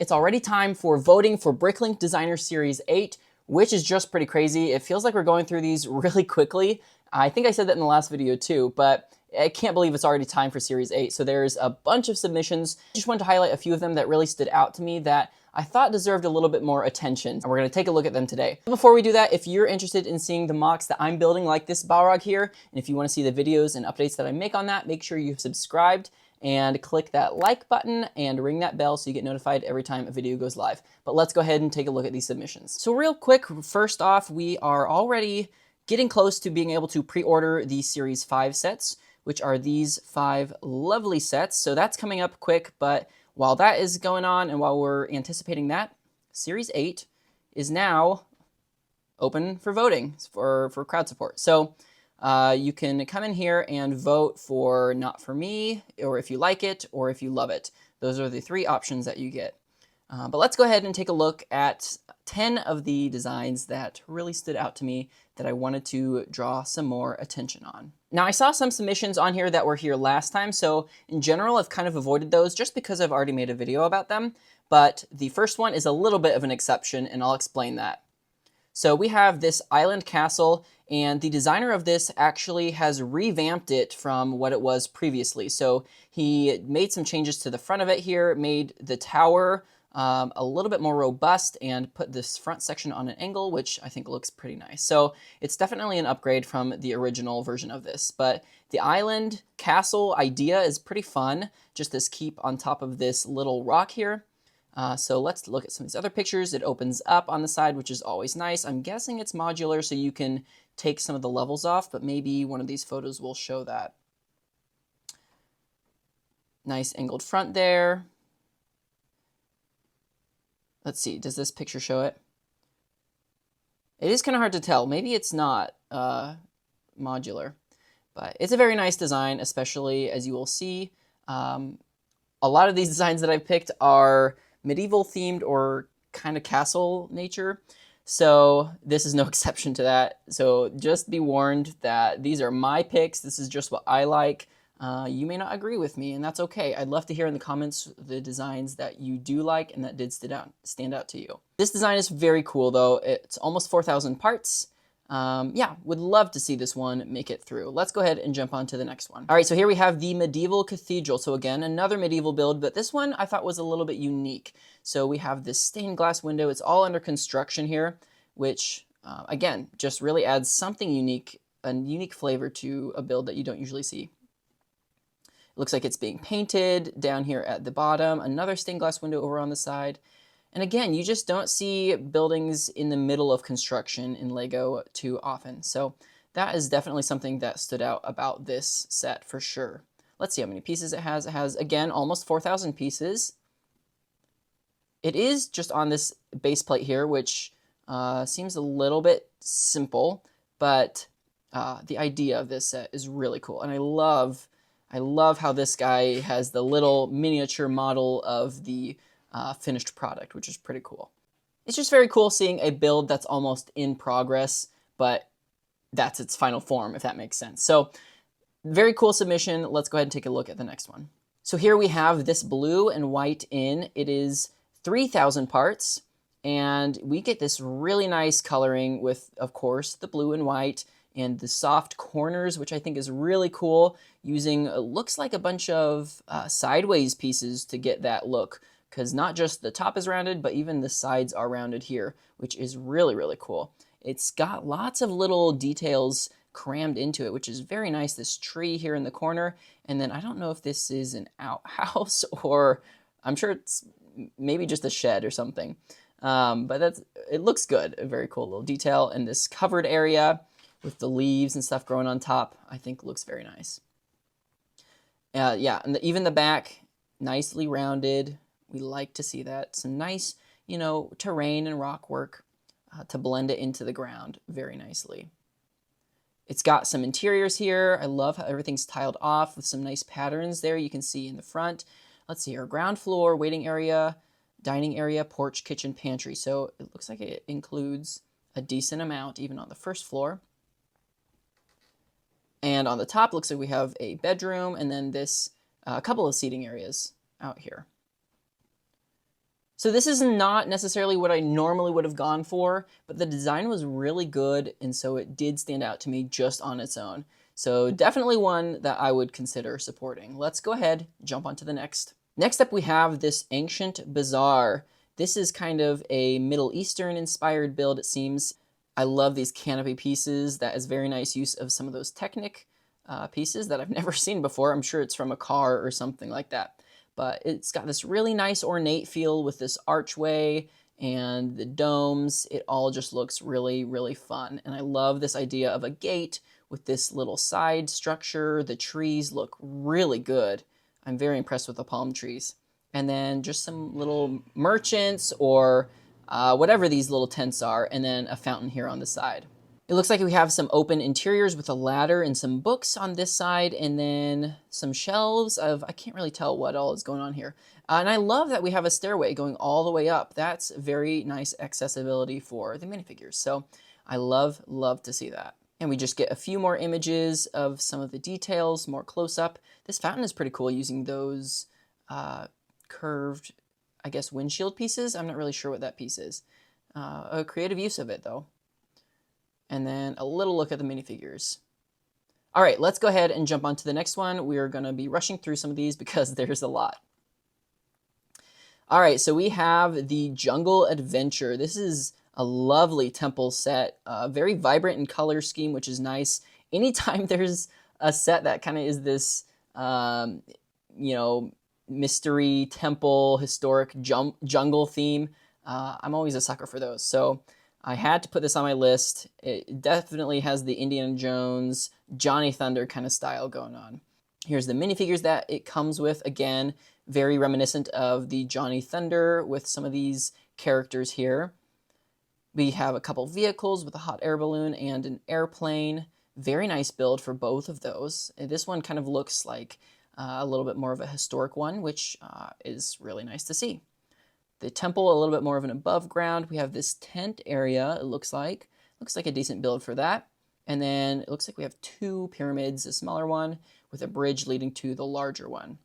It's already time for voting for Bricklink Designer Series 8, which is just pretty crazy. It feels like we're going through these really quickly. I think I said that in the last video too, but I can't believe it's already time for Series 8. So there's a bunch of submissions. Just wanted to highlight a few of them that really stood out to me that I thought deserved a little bit more attention. And we're gonna take a look at them today. Before we do that, if you're interested in seeing the MOCs that I'm building like this Balrog here, and if you wanna see the videos and updates that I make on that, make sure you've subscribed and click that like button and ring that bell so you get notified every time a video goes live. But let's go ahead and take a look at these submissions. So real quick, first off, we are already getting close to being able to pre-order the Series 5 sets, which are these 5 lovely sets. So that's coming up quick, but while that is going on and while we're anticipating that, Series 8 is now open for voting for crowd support. So you can come in here and vote for not for me, or if you like it, or if you love it. Those are the 3 options that you get. But let's go ahead and take a look at 10 of the designs that really stood out to me that I wanted to draw some more attention on. Now, I saw some submissions on here that were here last time, so in general, I've kind of avoided those just because I've already made a video about them. But the first one is a little bit of an exception, and I'll explain that. So we have this island castle, and the designer of this actually has revamped it from what it was previously. So he made some changes to the front of it here, made the tower a little bit more robust, and put this front section on an angle, which I think looks pretty nice. So it's definitely an upgrade from the original version of this. But the island castle idea is pretty fun, just this keep on top of this little rock here. So let's look at some of these other pictures. It opens up on the side, which is always nice. I'm guessing it's modular, so you can take some of the levels off, but maybe one of these photos will show that. Nice angled front there. Let's see, does this picture show it? It is kind of hard to tell. Maybe it's not modular, but it's a very nice design, especially as you will see. A lot of these designs that I've picked are medieval themed or kind of castle nature. So this is no exception to that. So just be warned that these are my picks. This is just what I like. You may not agree with me, and that's okay. I'd love to hear in the comments the designs that you do like and that did stand out to you. This design is very cool though. It's almost 4,000 parts. Yeah, would love to see this one make it through. Let's go ahead and jump on to the next one. All right, so here we have the medieval cathedral. So again, another medieval build, but this one I thought was a little bit unique. So we have this stained glass window. It's all under construction here, which again, just really adds something unique, a unique flavor to a build that you don't usually see. It looks like it's being painted down here at the bottom. Another stained glass window over on the side. And again, you just don't see buildings in the middle of construction in LEGO too often. So that is definitely something that stood out about this set for sure. Let's see how many pieces it has. It has, again, almost 4,000 pieces. It is just on this base plate here, which seems a little bit simple, but the idea of this set is really cool. And I love how this guy has the little miniature model of the finished product, which is pretty cool. It's just very cool seeing a build that's almost in progress, but that's its final form, if that makes sense. So very cool submission. Let's go ahead and take a look at the next one. So here we have this blue and white inn. It is 3,000 parts, and we get this really nice coloring with, of course, the blue and white and the soft corners, which I think is really cool, using looks like a bunch of sideways pieces to get that look, because not just the top is rounded, but even the sides are rounded here, which is really, really cool. It's got lots of little details crammed into it, which is very nice. This tree here in the corner, and then I don't know if this is an outhouse or I'm sure it's maybe just a shed or something, but it looks good. A very cool little detail, and this covered area with the leaves and stuff growing on top, I think looks very nice. Yeah, and even the back, nicely rounded. We like to see that. Some nice, terrain and rock work to blend it into the ground very nicely. It's got some interiors here. I love how everything's tiled off with some nice patterns there you can see in the front. Let's see here, ground floor, waiting area, dining area, porch, kitchen, pantry. So it looks like it includes a decent amount even on the first floor. And on the top, looks like we have a bedroom and then this couple of seating areas out here. So this is not necessarily what I normally would have gone for, but the design was really good, and so it did stand out to me just on its own. So definitely one that I would consider supporting. Let's go ahead, jump on to the next. Next up we have this ancient bazaar. This is kind of a Middle Eastern inspired build, it seems. I love these canopy pieces. That is very nice use of some of those Technic pieces that I've never seen before. I'm sure it's from a car or something like that. But it's got this really nice ornate feel with this archway and the domes. It all just looks really, really fun. And I love this idea of a gate with this little side structure. The trees look really good. I'm very impressed with the palm trees. And then just some little merchants or whatever these little tents are, and then a fountain here on the side. It looks like we have some open interiors with a ladder and some books on this side, and then some shelves of, I can't really tell what all is going on here. And I love that we have a stairway going all the way up. That's very nice accessibility for the minifigures. So I love to see that. And we just get a few more images of some of the details, more close up. This fountain is pretty cool using those curved, I guess, windshield pieces. I'm not really sure what that piece is. A creative use of it though. And then a little look at the minifigures. All right, let's go ahead and jump on to the next one. We are going to be rushing through some of these because there's a lot. All right, so we have the Jungle Adventure. This is a lovely temple set, very vibrant in color scheme, which is nice. Anytime there's a set that kind of is this, you know, mystery temple, historic jungle theme, I'm always a sucker for those. So I had to put this on my list. It definitely has the Indiana Jones, Johnny Thunder kind of style going on. Here's the minifigures that it comes with. Again, very reminiscent of the Johnny Thunder with some of these characters here. We have a couple vehicles with a hot air balloon and an airplane. Very nice build for both of those. This one kind of looks like a little bit more of a historic one, which is really nice to see. The temple, a little bit more of an above ground. We have this tent area, it looks like. Looks like a decent build for that. And then it looks like we have two pyramids, a smaller one with a bridge leading to the larger one.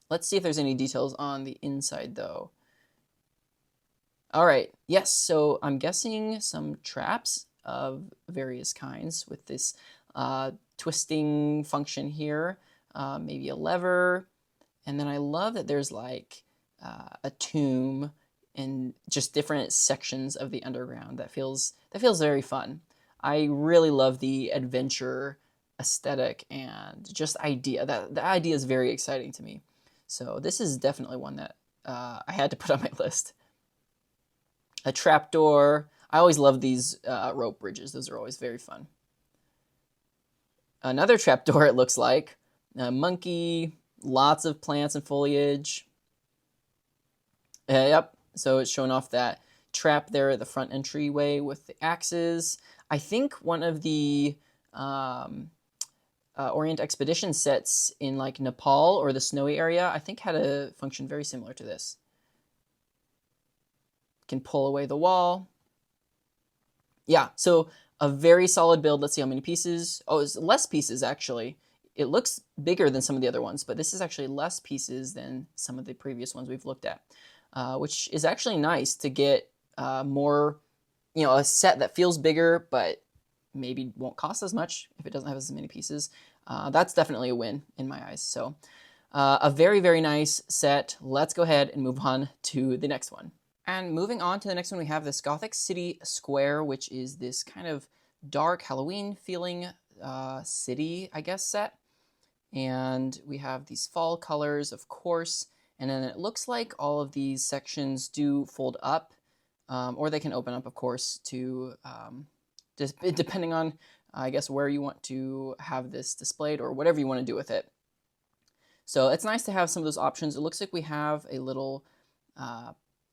Let's see if there's any details on the inside though. All right, yes, so I'm guessing some traps of various kinds with this twisting function here, maybe a lever. And then I love that there's like a tomb and just different sections of the underground. That feels very fun. I really love the adventure aesthetic and just idea. The idea is very exciting to me. So this is definitely one that I had to put on my list. A trapdoor. I always love these rope bridges. Those are always very fun. Another trapdoor, it looks like. A monkey, lots of plants and foliage. Yep, so it's showing off that trap there at the front entryway with the axes. I think one of the Orient Expedition sets in like Nepal or the snowy area, I think had a function very similar to this. Can pull away the wall. Yeah, so a very solid build. Let's see how many pieces. Oh, it's less pieces actually. It looks bigger than some of the other ones, but this is actually less pieces than some of the previous ones we've looked at. Which is actually nice to get more, you know, a set that feels bigger, but maybe won't cost as much if it doesn't have as many pieces. That's definitely a win in my eyes. So a very, very nice set. Let's go ahead and move on to the next one. And moving on to the next one, we have this Gothic City Square, which is this kind of dark Halloween feeling city, I guess, set. And we have these fall colors, of course. And then it looks like all of these sections do fold up, or they can open up, of course, to just depending on, I guess, where you want to have this displayed or whatever you want to do with it. So it's nice to have some of those options. It looks like we have a little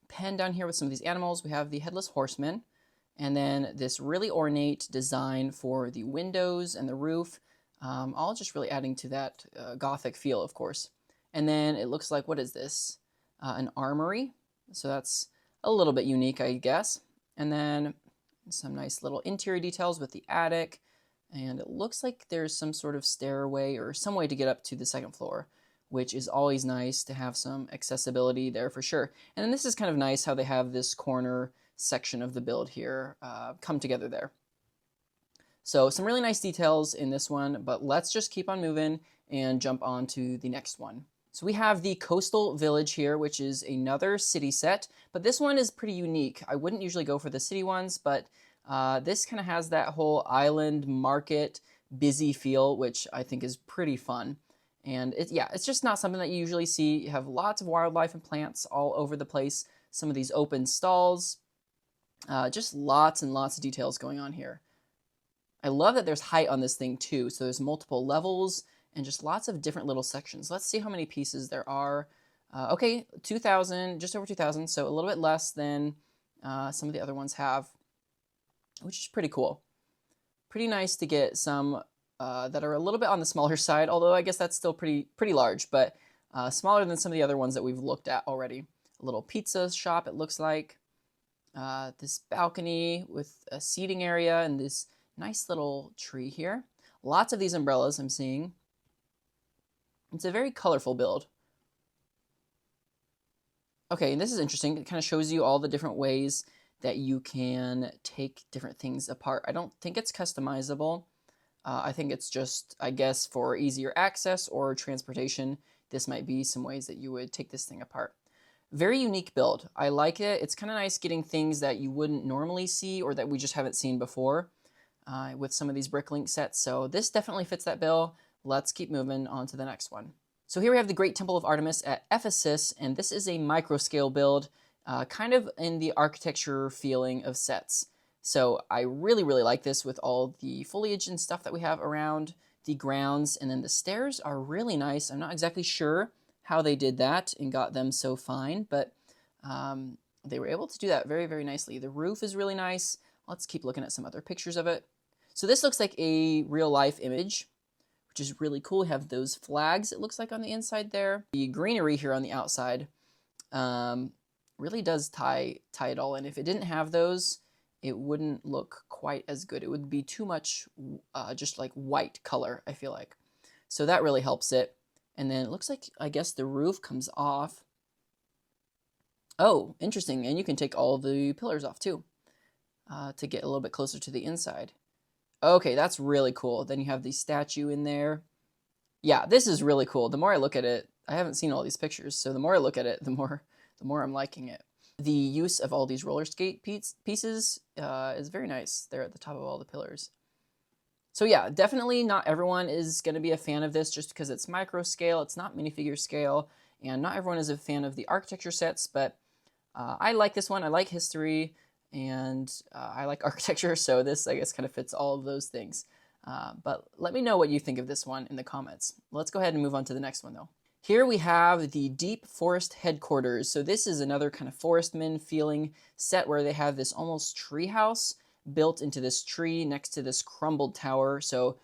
pen down here with some of these animals. We have the Headless Horseman, and then this really ornate design for the windows and the roof, all just really adding to that Gothic feel, of course. And then it looks like, what is this? An armory. So that's a little bit unique, I guess. And then some nice little interior details with the attic. And it looks like there's some sort of stairway or some way to get up to the second floor, which is always nice to have some accessibility there for sure. And then this is kind of nice how they have this corner section of the build here come together there. So some really nice details in this one, but let's just keep on moving and jump on to the next one. So we have the Coastal Village here, which is another city set, but this one is pretty unique. I wouldn't usually go for the city ones, but this kind of has that whole island market busy feel, which I think is pretty fun. And it's just not something that you usually see. You have lots of wildlife and plants all over the place. Some of these open stalls, just lots and lots of details going on here. I love that there's height on this thing too. So there's multiple levels and just lots of different little sections. Let's see how many pieces there are. Okay, 2,000, just over 2,000. So a little bit less than some of the other ones have, which is pretty cool. Pretty nice to get some that are a little bit on the smaller side, although I guess that's still pretty large, but smaller than some of the other ones that we've looked at already. A little pizza shop, it looks like. This balcony with a seating area and this nice little tree here. Lots of these umbrellas I'm seeing. It's a very colorful build. Okay, and this is interesting. It kind of shows you all the different ways that you can take different things apart. I don't think it's customizable. I think it's just, I guess, for easier access or transportation, this might be some ways that you would take this thing apart. Very unique build. I like it. It's kind of nice getting things that you wouldn't normally see or that we just haven't seen before with some of these Bricklink sets. So this definitely fits that bill. Let's keep moving on to the next one. So here we have the Great Temple of Artemis at Ephesus, and this is a micro scale build, kind of in the architecture feeling of sets. So I really like this with all the foliage and stuff that we have around the grounds. And then the stairs are really nice. I'm not exactly sure how they did that and got them so fine, but they were able to do that very nicely. The roof is really nice. Let's keep looking at some other pictures of it. So this looks like a real life image, which is really cool. We have those flags, it looks like, on the inside there. The greenery here on the outside really does tie it all in. If it didn't have those, it wouldn't look quite as good. It would be too much just like white color, I feel like. So that really helps it. And then it looks like, I guess the roof comes off. Oh, interesting. And you can take all the pillars off too to get a little bit closer to the inside. Okay, that's really cool. Then you have the statue in there. Yeah, this is really cool. The more I look at it, I haven't seen all these pictures, so the more I look at it, the more I'm liking it. The use of all these roller skate pieces is very nice. They're at the top of all the pillars. So yeah, definitely not everyone is going to be a fan of this just because it's micro scale, it's not minifigure scale, and not everyone is a fan of the architecture sets, but I like this one. I like history, and I like architecture, so this, I guess, kind of fits all of those things. But let me know what you think of this one in the comments. Let's go ahead and move on to the next one, though. Here we have the Deep Forest Headquarters. So this is another kind of forestman feeling set where they have this almost tree house built into this tree next to this crumbled tower. So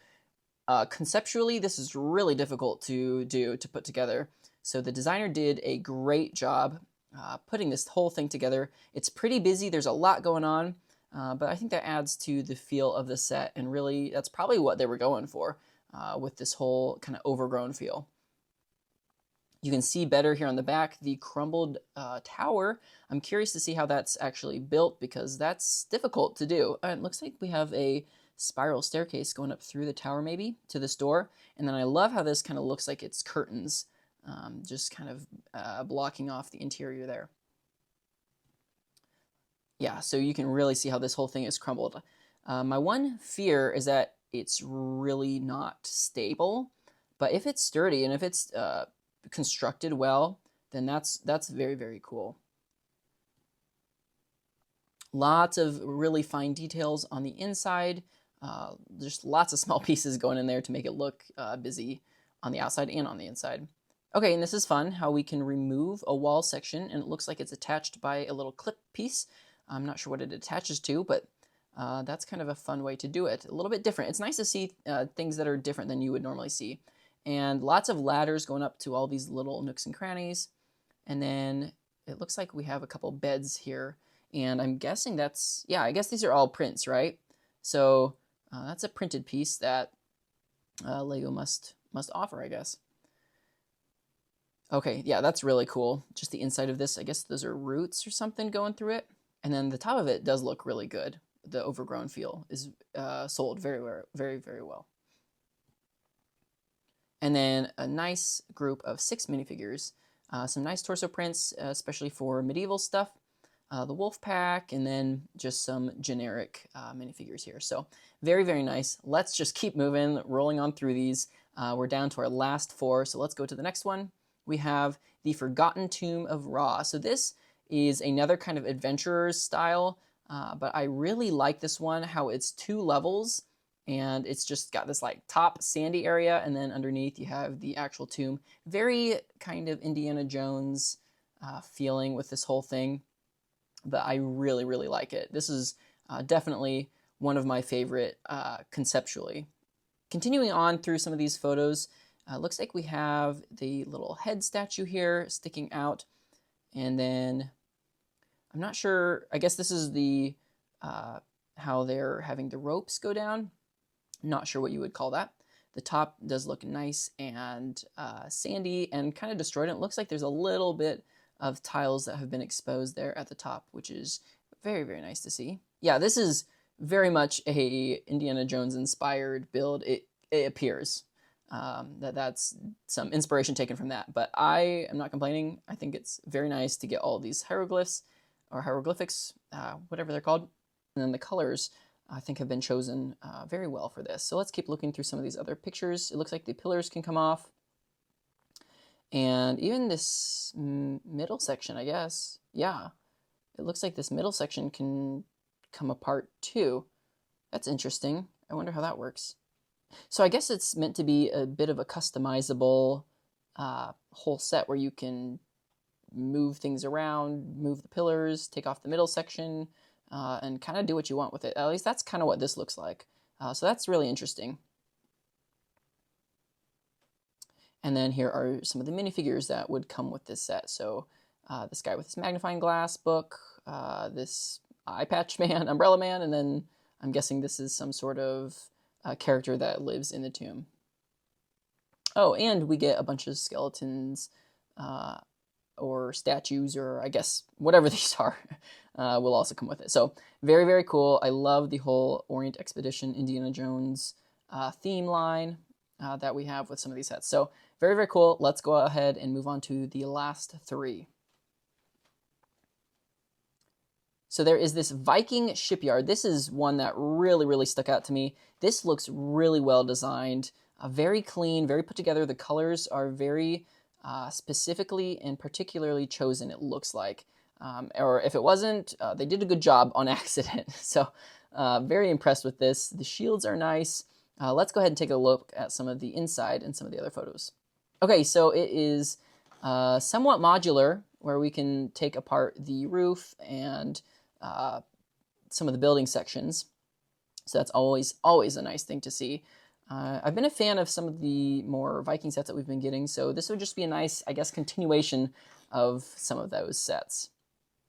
conceptually, this is really difficult to put together. So the designer did a great job putting this whole thing together. It's pretty busy. There's a lot going on, but I think that adds to the feel of the set. And really, that's probably what they were going for with this whole kind of overgrown feel. You can see better here on the back the crumbled tower. I'm curious to see how that's actually built because that's difficult to do. It looks like we have a spiral staircase going up through the tower maybe to this door. And then I love how this kind of looks like it's curtains, just kind of blocking off the interior there. Yeah, so you can really see how this whole thing is crumbled. My one fear is that it's really not stable, but if it's sturdy and if it's constructed well, then that's very cool. Lots of really fine details on the inside. Just lots of small pieces going in there to make it look busy on the outside and on the inside. Okay, and this is fun, how we can remove a wall section, and it looks like it's attached by a little clip piece. I'm not sure what it attaches to, but that's kind of a fun way to do it. A little bit different. It's nice to see things that are different than you would normally see. And lots of ladders going up to all these little nooks and crannies. And then it looks like we have a couple beds here. And I'm guessing that's, yeah, I guess these are all prints, right? So that's a printed piece that LEGO must offer, I guess. Okay, yeah, that's really cool. Just the inside of this, I guess those are roots or something going through it. And then the top of it does look really good. The overgrown feel is sold very, very, very well. And then a nice group of 6 minifigures. Some nice torso prints, especially for medieval stuff. The wolf pack, and then just some generic minifigures here. So very, very nice. Let's just keep moving, rolling on through these. We're down to our last 4, so let's go to the next one. We have the Forgotten Tomb of Ra. So this is another kind of adventurer's style, but I really like this one, how it's 2 levels, and it's just got this like top sandy area, and then underneath you have the actual tomb. Very kind of Indiana Jones feeling with this whole thing, but I really, really like it. This is definitely one of my favorite conceptually. Continuing on through some of these photos, looks like we have the little head statue here sticking out, and then I'm not sure, I guess this is the how they're having the ropes go down. Not sure what you would call that. The top does look nice and sandy and kind of destroyed. It looks like there's a little bit of tiles that have been exposed there at the top, which is very, very nice to see. Yeah, this is very much a Indiana Jones inspired build. It appears that's some inspiration taken from that, but I am not complaining. I think it's very nice to get all these hieroglyphs or hieroglyphics, whatever they're called. And then the colors, I think, have been chosen very well for this. So let's keep looking through some of these other pictures. It looks like the pillars can come off. And even this middle section, I guess, yeah, it looks like this middle section can come apart too. That's interesting. I wonder how that works. So I guess it's meant to be a bit of a customizable whole set where you can move things around, move the pillars, take off the middle section, and kind of do what you want with it. At least that's kind of what this looks like. So that's really interesting. And then here are some of the minifigures that would come with this set. So this guy with his magnifying glass book, this eye patch man, umbrella man, and then I'm guessing this is some sort of character that lives in the tomb. Oh, and we get a bunch of skeletons or statues, or I guess whatever these are, will also come with it. So very, very cool. I love the whole Orient Expedition Indiana Jones theme line that we have with some of these sets. So very, very cool. Let's go ahead and move on to the last 3. So there is this Viking Shipyard. This is one that really, really stuck out to me. This looks really well designed, very clean, very put together. The colors are very specifically and particularly chosen, it looks like. Or if it wasn't, they did a good job on accident. So very impressed with this. The shields are nice. Let's go ahead and take a look at some of the inside and some of the other photos. Okay, so it is somewhat modular, where we can take apart the roof and some of the building sections. So that's always a nice thing to see. I've been a fan of some of the more Viking sets that we've been getting, so this would just be a nice, I guess, continuation of some of those sets.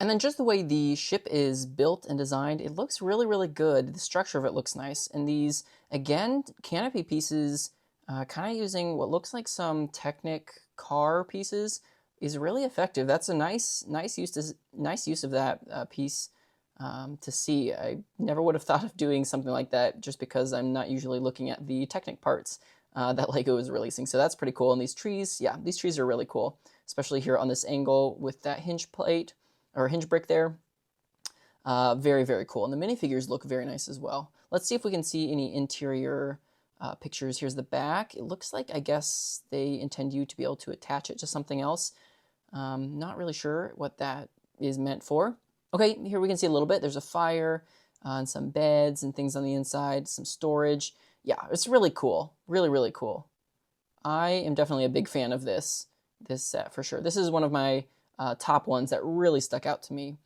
And then just the way the ship is built and designed, it looks really, really good. The structure of it looks nice. And these, again, canopy pieces, kind of using what looks like some Technic car pieces, is really effective. That's a nice use of that piece to see. I never would have thought of doing something like that, just because I'm not usually looking at the Technic parts that LEGO is releasing. So that's pretty cool. And these trees, yeah, these trees are really cool, especially here on this angle with that hinge plate or hinge brick there. Very, very cool. And the minifigures look very nice as well. Let's see if we can see any interior pictures. Here's the back. It looks like, I guess, they intend you to be able to attach it to something else. Not really sure what that is meant for. Okay, here we can see a little bit. There's a fire and some beds and things on the inside, some storage. Yeah, it's really cool. Really, really cool. I am definitely a big fan of this set for sure. This is one of my top ones that really stuck out to me.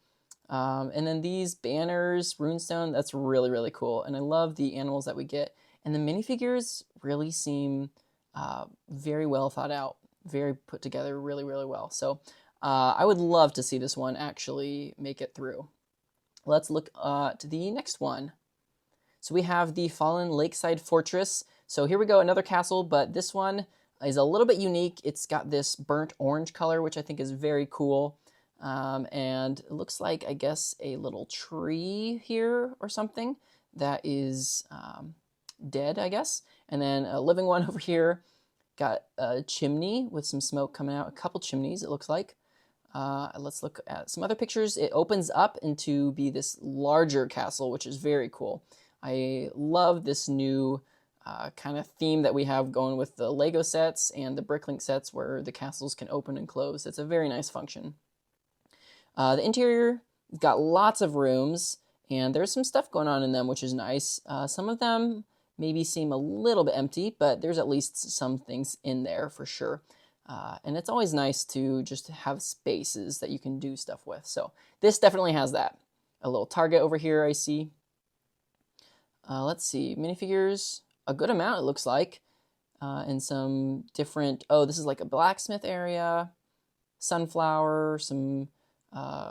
And then these banners, runestone, that's really, really cool. And I love the animals that we get. And the minifigures really seem very well thought out, very put together, really, really well. So I would love to see this one actually make it through. Let's look to the next one. So we have the Fallen Lakeside Fortress. So here we go, another castle, but this one is a little bit unique. It's got this burnt orange color, which I think is very cool. And it looks like, I guess, a little tree here or something that is dead, I guess. And then a living one over here. Got a chimney with some smoke coming out, a couple chimneys, it looks like. Let's look at some other pictures. It opens up into be this larger castle, which is very cool. I love this new kind of theme that we have going with the Lego sets and the Bricklink sets where the castles can open and close. It's a very nice function. The interior got lots of rooms, and there's some stuff going on in them, which is nice. Some of them maybe seem a little bit empty, but there's at least some things in there for sure. And it's always nice to just have spaces that you can do stuff with. So this definitely has that. A little target over here I see. Let's see, minifigures, a good amount it looks like. And some different, oh, this is like a blacksmith area, sunflower, some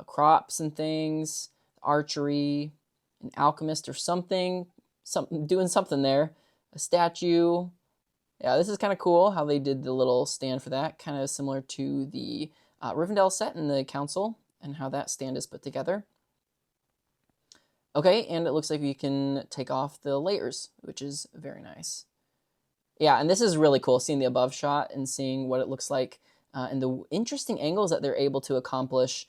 crops and things, archery, an alchemist or something doing something there, a statue. Yeah, this is kind of cool how they did the little stand for that, kind of similar to the Rivendell set in the council and how that stand is put together. Okay, and it looks like we can take off the layers, which is very nice. Yeah, and this is really cool, seeing the above shot and seeing what it looks like and the interesting angles that they're able to accomplish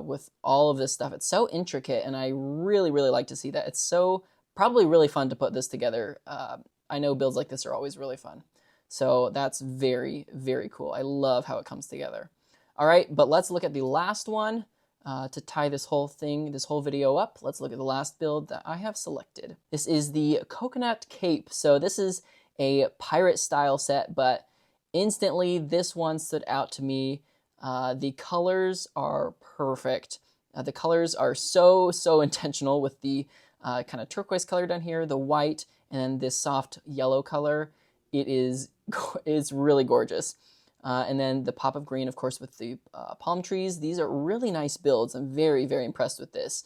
with all of this stuff. It's so intricate, and I really, really like to see that. It's so probably really fun to put this together. I know builds like this are always really fun. So that's very, very cool. I love how it comes together. All right, but let's look at the last one to tie this whole thing, this whole video up. Let's look at the last build that I have selected. This is the Coconut Cape. So this is a pirate style set, but instantly this one stood out to me. The colors are perfect. The colors are so intentional with the kind of turquoise color down here, the white, and then this soft yellow color. It's really gorgeous. And then the pop of green, of course, with the palm trees. These are really nice builds. I'm very, very impressed with this.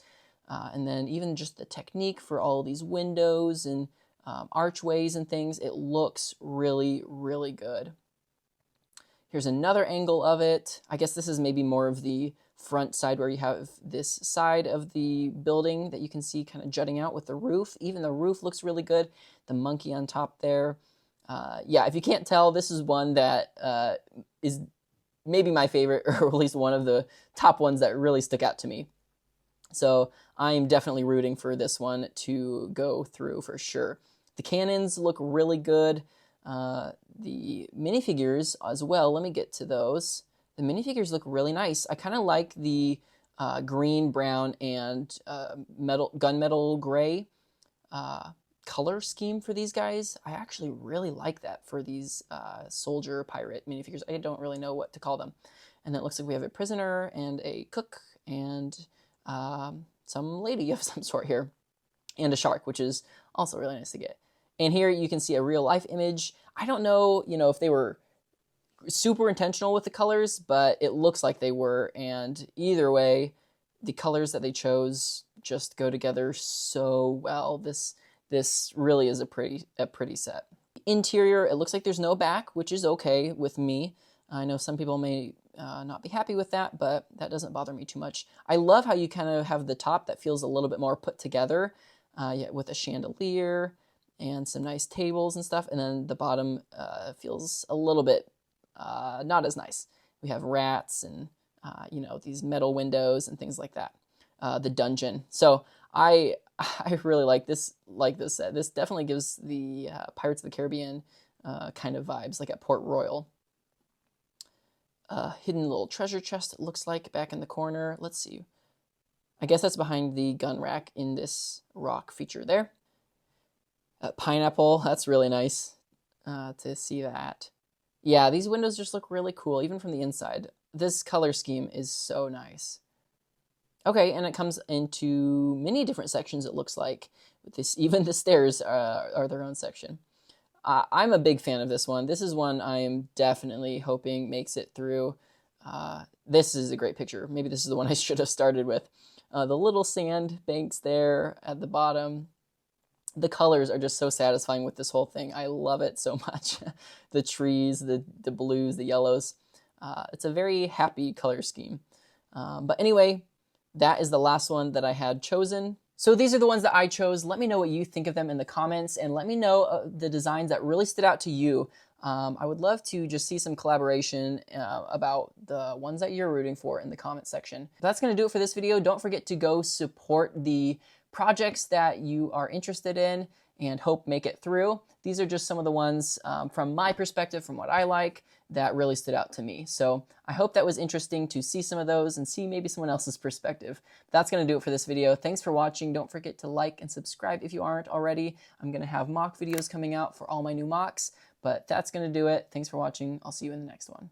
And then even just the technique for all these windows and archways and things, it looks really, really good. Here's another angle of it. I guess this is maybe more of the front side where you have this side of the building that you can see kind of jutting out with the roof. Even the roof looks really good. The monkey on top there. Yeah, if you can't tell, this is one that is maybe my favorite, or at least one of the top ones that really stick out to me. So I'm definitely rooting for this one to go through for sure. The cannons look really good. The minifigures as well, let me get to those. The minifigures look really nice. I kind of like the green, brown, and gunmetal gray color scheme for these guys. I actually really like that for these soldier pirate minifigures. I don't really know what to call them. And then it looks like we have a prisoner and a cook and some lady of some sort here. And a shark, which is also really nice to get. And here you can see a real life image. I don't know, if they were super intentional with the colors, but it looks like they were. And either way, the colors that they chose just go together so well. This really is a pretty set. Interior, it looks like there's no back, which is okay with me. I know some people may not be happy with that, but that doesn't bother me too much. I love how you kind of have the top that feels a little bit more put together with a chandelier and some nice tables and stuff. And then the bottom feels a little bit not as nice. We have rats and, these metal windows and things like that. The dungeon. So I really like this set. This definitely gives the Pirates of the Caribbean kind of vibes, like at Port Royal. Hidden little treasure chest, it looks like, back in the corner. Let's see. I guess that's behind the gun rack in this rock feature there. Pineapple, that's really nice to see that. Yeah, these windows just look really cool, even from the inside. This color scheme is so nice. Okay, and it comes into many different sections, it looks like. With this, even the stairs are their own section. I'm a big fan of this one. This is one I am definitely hoping makes it through. This is a great picture. Maybe this is the one I should have started with. The little sand banks there at the bottom. The colors are just so satisfying with this whole thing. I love it so much. The trees, the blues, the yellows. It's a very happy color scheme. But anyway, that is the last one that I had chosen. So these are the ones that I chose. Let me know what you think of them in the comments, and let me know the designs that really stood out to you. I would love to just see some collaboration about the ones that you're rooting for in the comment section. That's going to do it for this video. Don't forget to go support the projects that you are interested in and hope make it through. These are just some of the ones from my perspective, from what I like, that really stood out to me. So I hope that was interesting to see some of those and see maybe someone else's perspective. That's going to do it for this video. Thanks for watching. Don't forget to like and subscribe if you aren't already. I'm going to have mock videos coming out for all my new mocks, but that's going to do it. Thanks for watching. I'll see you in the next one.